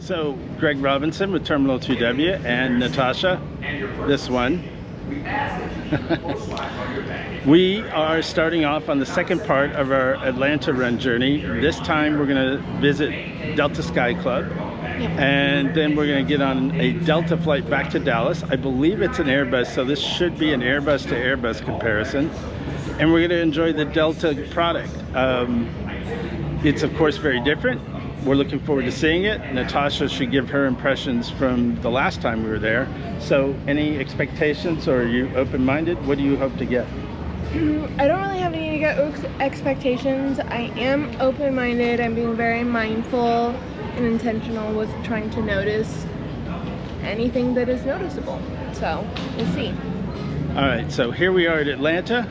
So, Greg Robinson with Terminal 2W and Natasha, this one. We are starting off on the second part of our Atlanta run journey. This time we're going to visit Delta Sky Club, and then we're going to get on a Delta flight back to Dallas. I believe it's an Airbus, so this should be an Airbus to Airbus comparison. And we're going to enjoy the Delta product. It's of course very different. We're looking forward to seeing it. Natasha should give her impressions from the last time we were there. So any expectations, or are you open-minded? What do you hope to get? I don't really have any expectations. I am open-minded. I'm being very mindful and intentional with trying to notice anything that is noticeable. So we'll see. All right, so here we are at Atlanta.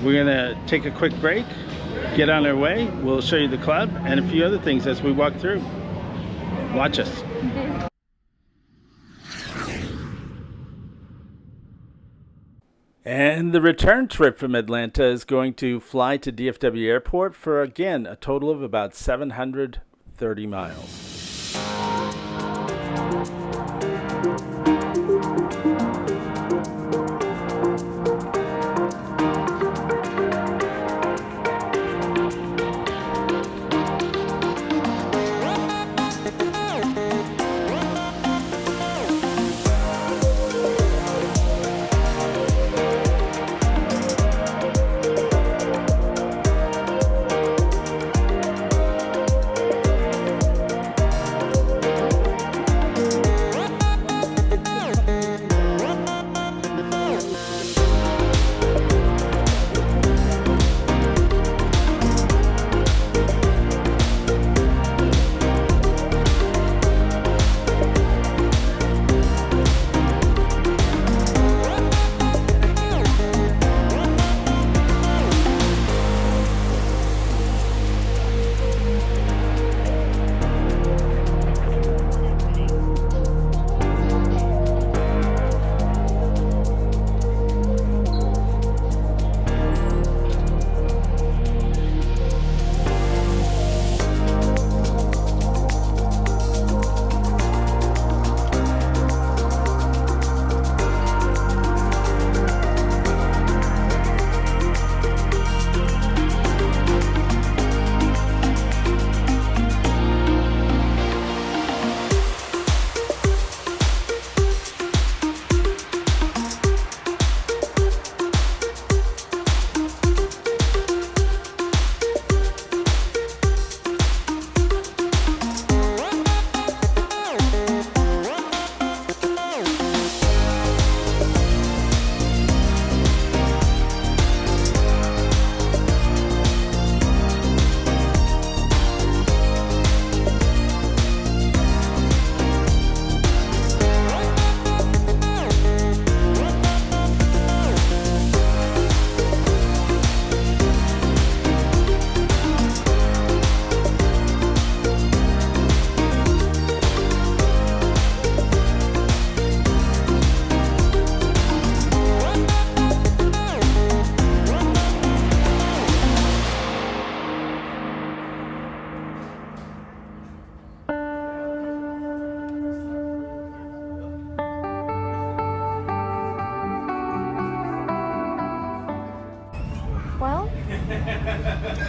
We're gonna take a quick break, get on our way. We'll show you the club and a few other things as we walk through. Watch us. And the return trip from Atlanta is going to fly to DFW Airport for, again, a total of about 730 miles.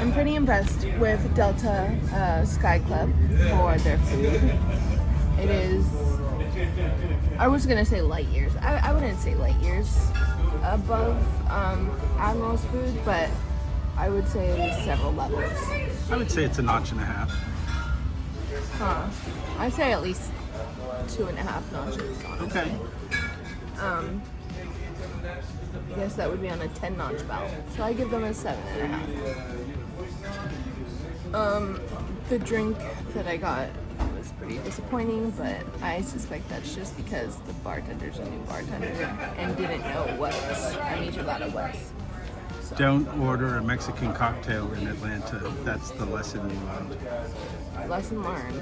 I'm pretty impressed with Delta Sky Club for their food. It is, I was gonna say light years. I wouldn't say light years above Admiral's food, but I would say it is several levels. I would say it's a notch and a half. I'd say at least 2.5 notches, honestly. Okay. I guess that would be on a 10-notch belt. So I give them a 7.5. The drink that I got was pretty disappointing, but I suspect that's just because the bartender's a new bartender and didn't know what a michelada was. So. Don't order a Mexican cocktail in Atlanta. That's the lesson we learned. Lesson learned.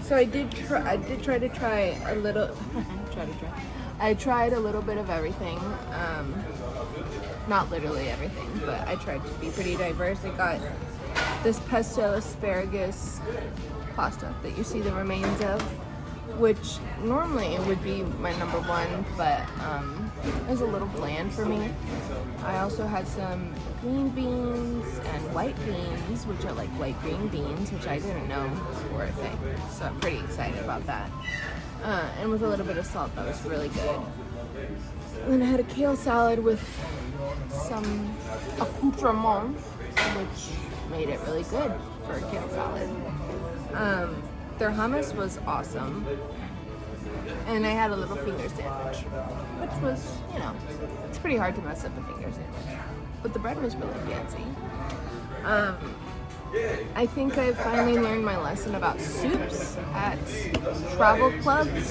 So I did try to try a little. I tried a little bit of everything. Not literally everything, but I tried to be pretty diverse. I got this pesto asparagus pasta that you see the remains of, which normally would be my number one, but it was a little bland for me. I also had some green beans and white beans, which are like white green beans, which I didn't know were a thing. So I'm pretty excited about that. And with a little bit of salt, that was really good. And then I had a kale salad with some accoutrement, which made it really good for a kale salad. Their hummus was awesome. And I had a little finger sandwich, which was, you know, it's pretty hard to mess up a finger sandwich. But the bread was really fancy. I think I finally learned my lesson about soups at travel clubs,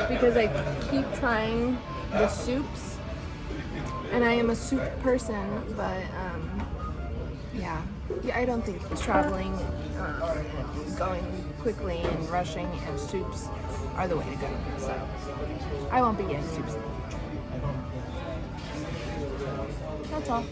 because I keep trying the soups. And I am a soup person, but yeah, I don't think traveling, going quickly and rushing and soups are the way to go. So I won't be getting soups in the future. That's all.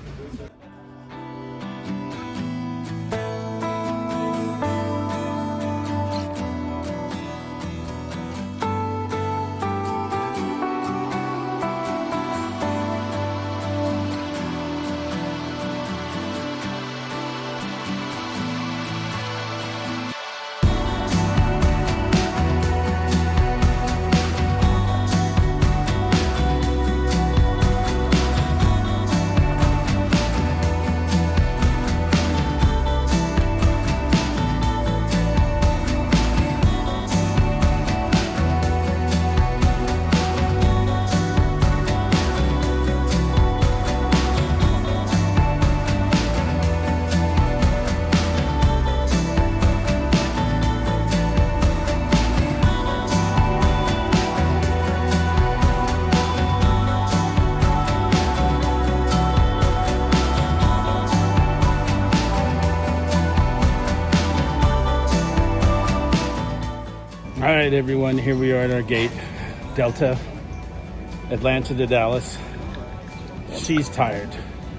All right, everyone, here we are at our gate. Delta, Atlanta to Dallas. She's tired.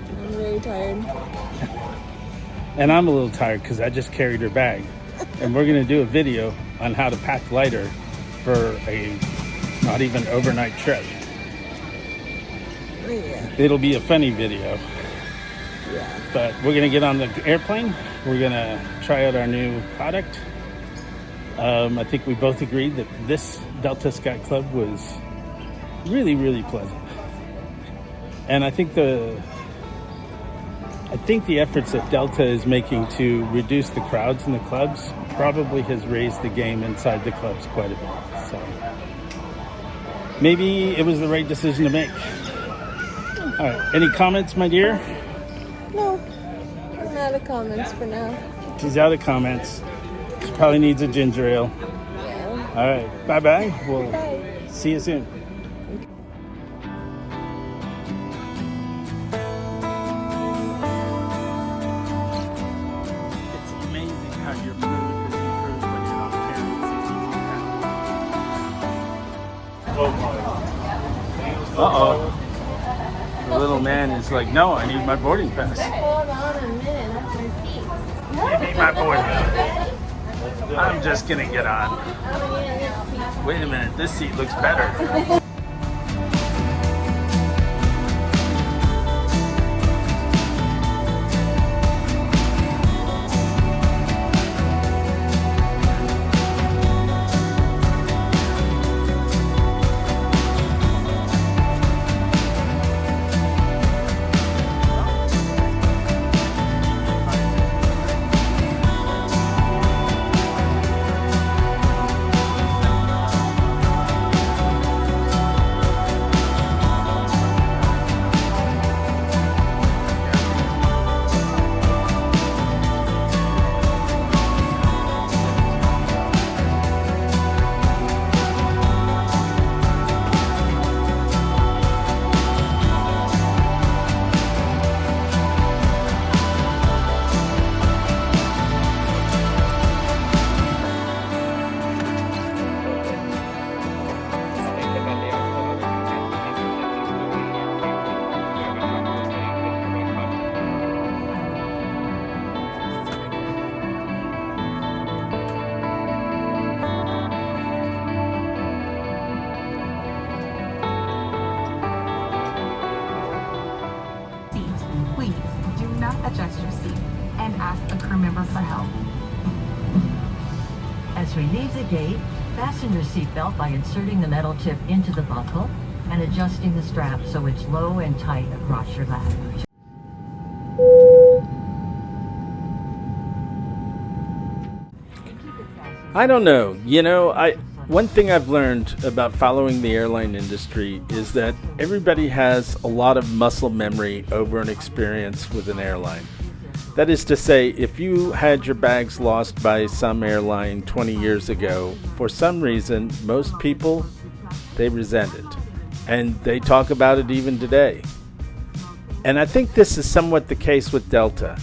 I'm very tired. And I'm a little tired because I just carried her bag. And we're going to do a video on how to pack lighter for a not even overnight trip. Yeah. It'll be a funny video. Yeah. But we're going to get on the airplane. We're going to try out our new product. I think we both agreed that this Delta Sky Club was really, really pleasant. And I think the efforts that Delta is making to reduce the crowds in the clubs probably has raised the game inside the clubs quite a bit. So maybe it was the right decision to make. All right, any comments, my dear? No, I'm out of comments for now. She's out of comments. She probably needs a ginger ale. Yeah. All right, bye-bye. We'll Bye. see you soon. It's amazing how your mood has improved when you're not carrying 62 pounds. Uh-oh. The little man is like, no, I need my boarding pass. Hold on a minute, that's my feet. Give me my boarding pass. I'm just gonna get on. Wait a minute, this seat looks better. not adjust your seat and ask a crew member for help. As we leave the gate, fasten your seatbelt by inserting the metal tip into the buckle and adjusting the strap so it's low and tight across your lap. I don't know. One thing I've learned about following the airline industry is that everybody has a lot of muscle memory over an experience with an airline. That is to say, if you had your bags lost by some airline 20 years ago, for some reason, most people, they resent it. And they talk about it even today. And I think this is somewhat the case with Delta.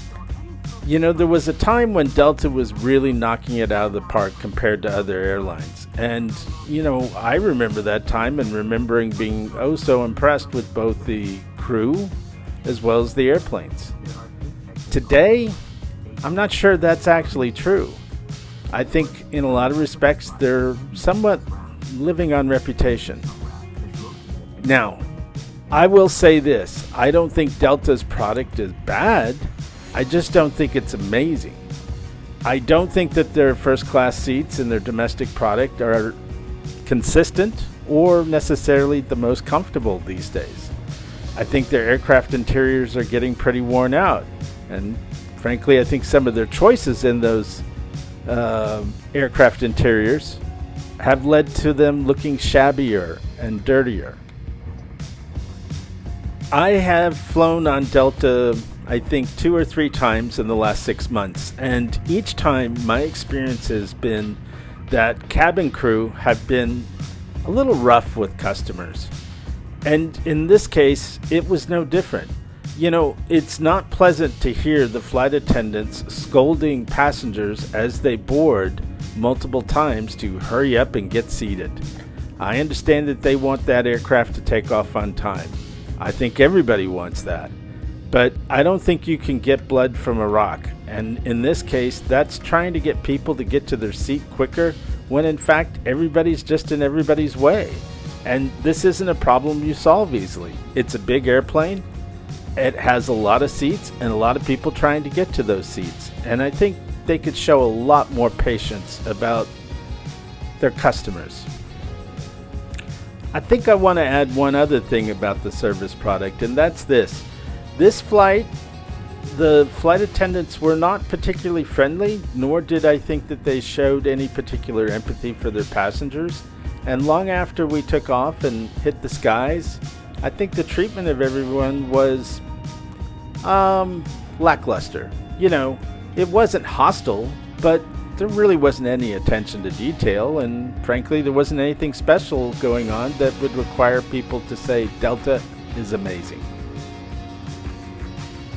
There was a time when Delta was really knocking it out of the park compared to other airlines. And, I remember that time and remembering being oh so impressed with both the crew as well as the airplanes. Today, I'm not sure that's actually true. I think in a lot of respects, they're somewhat living on reputation. Now, I will say this. I don't think Delta's product is bad. I just don't think it's amazing. I don't think that their first class seats and their domestic product are consistent or necessarily the most comfortable these days. I think their aircraft interiors are getting pretty worn out. And frankly, I think some of their choices in those aircraft interiors have led to them looking shabbier and dirtier. I have flown on Delta, I think 2 or 3 times in the last 6 months, and each time my experience has been that cabin crew have been a little rough with customers. And in this case, it was no different. It's not pleasant to hear the flight attendants scolding passengers as they board multiple times to hurry up and get seated. I understand that they want that aircraft to take off on time. I think everybody wants that. But I don't think you can get blood from a rock. And in this case, that's trying to get people to get to their seat quicker when in fact everybody's just in everybody's way. And this isn't a problem you solve easily. It's a big airplane. It has a lot of seats and a lot of people trying to get to those seats. And I think they could show a lot more patience about their customers. I think I want to add one other thing about the service product, and that's this. This flight, the flight attendants were not particularly friendly, nor did I think that they showed any particular empathy for their passengers. And long after we took off and hit the skies, I think the treatment of everyone was lackluster. It wasn't hostile, but there really wasn't any attention to detail, and frankly, there wasn't anything special going on that would require people to say Delta is amazing.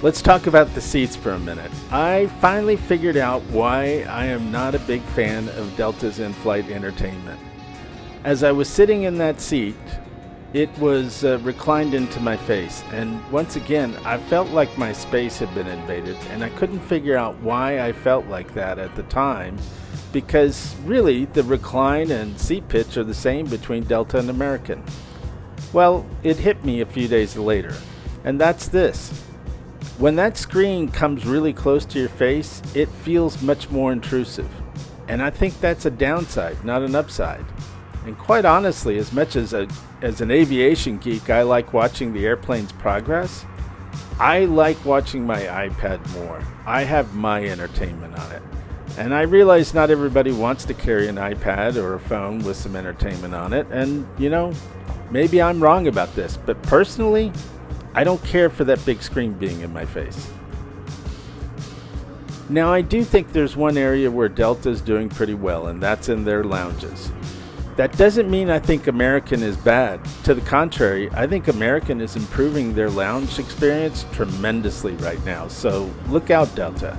Let's talk about the seats for a minute. I finally figured out why I am not a big fan of Delta's in-flight entertainment. As I was sitting in that seat, it was reclined into my face, and once again, I felt like my space had been invaded, and I couldn't figure out why I felt like that at the time, because really, the recline and seat pitch are the same between Delta and American. Well, it hit me a few days later, and that's this. When that screen comes really close to your face, it feels much more intrusive, and I think that's a downside, not an upside. And quite honestly, as much as an aviation geek, I like watching the airplane's progress. I like watching my iPad more. I have my entertainment on it. And I realize not everybody wants to carry an iPad or a phone with some entertainment on it. And, maybe I'm wrong about this. But personally, I don't care for that big screen being in my face. Now, I do think there's one area where Delta's doing pretty well, and that's in their lounges. That doesn't mean I think American is bad. To the contrary, I think American is improving their lounge experience tremendously right now. So look out, Delta.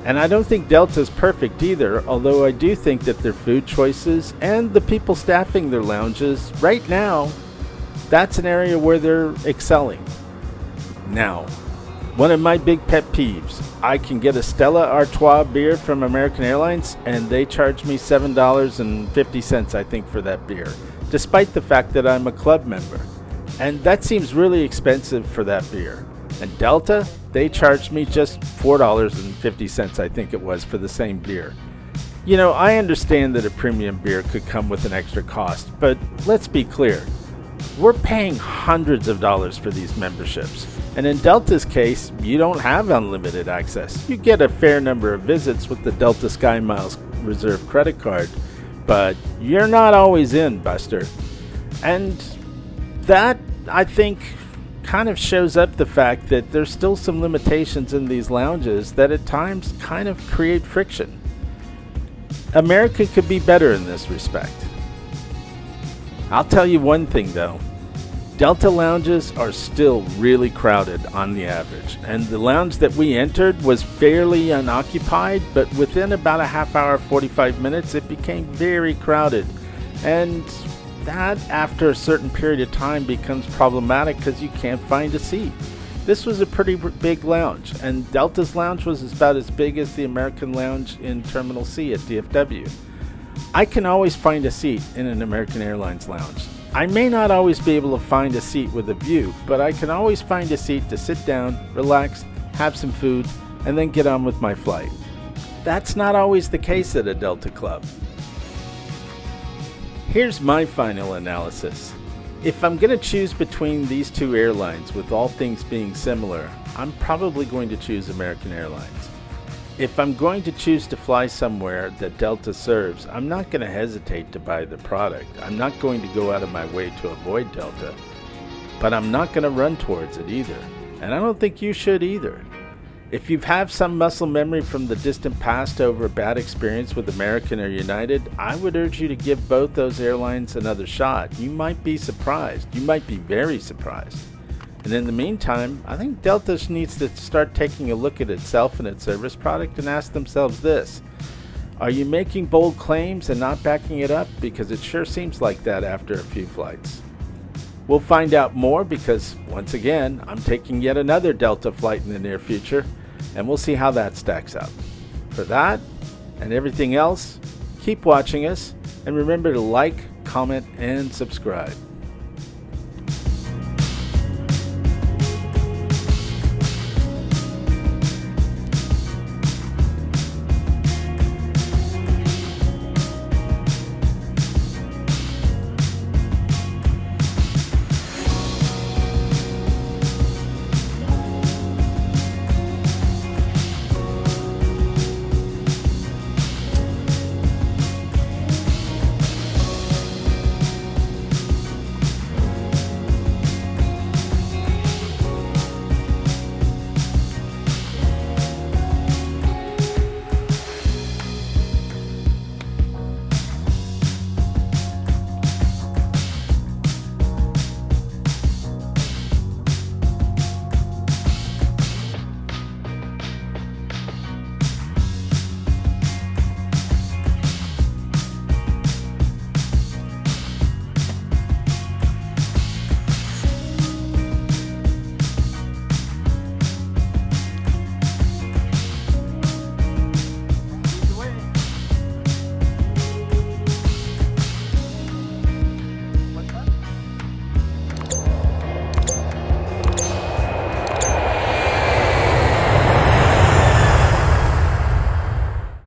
And I don't think Delta's perfect either, although I do think that their food choices and the people staffing their lounges right now, that's an area where they're excelling. Now, one of my big pet peeves, I can get a Stella Artois beer from American Airlines and they charge me $7.50, I think, for that beer, despite the fact that I'm a club member. And that seems really expensive for that beer. And Delta, they charged me just $4.50, I think it was, for the same beer. You know, I understand that a premium beer could come with an extra cost, but let's be clear. We're paying hundreds of dollars for these memberships. And in Delta's case, you don't have unlimited access. You get a fair number of visits with the Delta Sky Miles Reserve credit card, but you're not always in, Buster. And that, I think, kind of shows up the fact that there's still some limitations in these lounges that at times kind of create friction. America could be better in this respect. I'll tell you one thing though, Delta lounges are still really crowded on the average, and the lounge that we entered was fairly unoccupied, but within about a half hour, 45 minutes, it became very crowded. And that, after a certain period of time, becomes problematic because you can't find a seat. This was a pretty big lounge, and Delta's lounge was about as big as the American lounge in Terminal C at DFW. I can always find a seat in an American Airlines lounge. I may not always be able to find a seat with a view, but I can always find a seat to sit down, relax, have some food, and then get on with my flight. That's not always the case at a Delta club. Here's my final analysis. If I'm going to choose between these two airlines, with all things being similar, I'm probably going to choose American Airlines. If I'm going to choose to fly somewhere that Delta serves, I'm not going to hesitate to buy the product. I'm not going to go out of my way to avoid Delta, but I'm not going to run towards it either. And I don't think you should either. If you have some muscle memory from the distant past over a bad experience with American or United, I would urge you to give both those airlines another shot. You might be surprised. You might be very surprised. And in the meantime, I think Delta needs to start taking a look at itself and its service product and ask themselves this. Are you making bold claims and not backing it up? Because it sure seems like that after a few flights. We'll find out more because, once again, I'm taking yet another Delta flight in the near future, and we'll see how that stacks up. For that and everything else, keep watching us, and remember to like, comment, and subscribe.